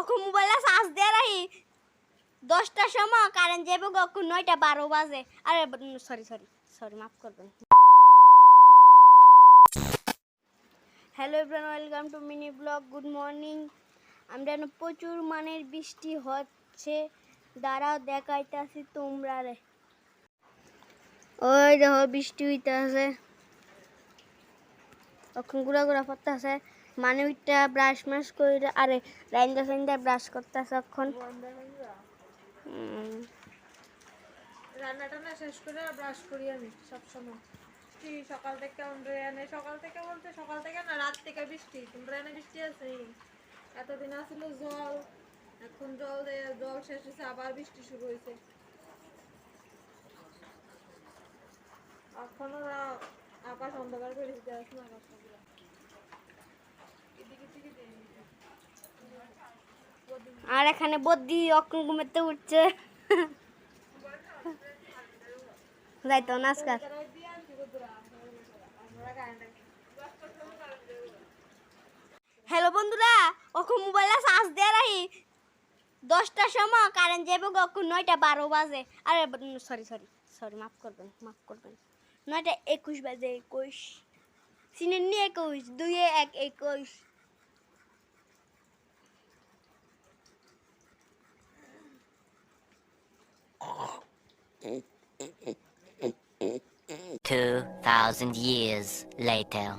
ওকে মোবাইলে চার্জ দিয়ে রাখি 10টার সময় কারেন্ট যাবে কখন 9টা 12 বাজে আরে সরি সরি সরি মাফ করবেন। Hello everyone, welcome to mini blog. Good morning. আমরা প্রচুর মানের বৃষ্টি হচ্ছে, দাঁড়াও দেখাইতেছি তোমরা রে। ওই দেখো বৃষ্টি হইতেছে, তখন গুড়া গুড়া পড়তেছে, মানে ওইটা ব্রাশ ম্যাশ করে আরে রাইন্দা সাইন্দা ব্রাশ করতেছে। এখন রান্নাটা না শেষ করে ব্রাশ করি আমি সবসময়। সকাল থেকে এনে সকাল থেকে বলতে সকাল থেকে না রাত থেকে বৃষ্টি। তোমরা এনে বৃষ্টি আছে, এতদিন আসলে জল, এখন জল শেষ হয়েছে, আবার বৃষ্টি শুরু হয়েছে। এখন ওরা আকাশ অন্ধকার করে দিতে আসছে না, আর এখানে বদ্দি অক্ষণ ঘুমেতে উঠছে, যাইতো না আজকাল। হ্যালো বন্ধুরা, ওকে মোবাইলে চার্জ দিয়ে রাখি 10টার সময় কারেন্ট যাবে কখন 9টা 12 বাজে আরে সরি সরি সরি মাফ করবেন মাফ করবেন। 9টা 21 বাজে, 21 সিনেন নিয়ে 21 2 1 21। Two 2,000 years later.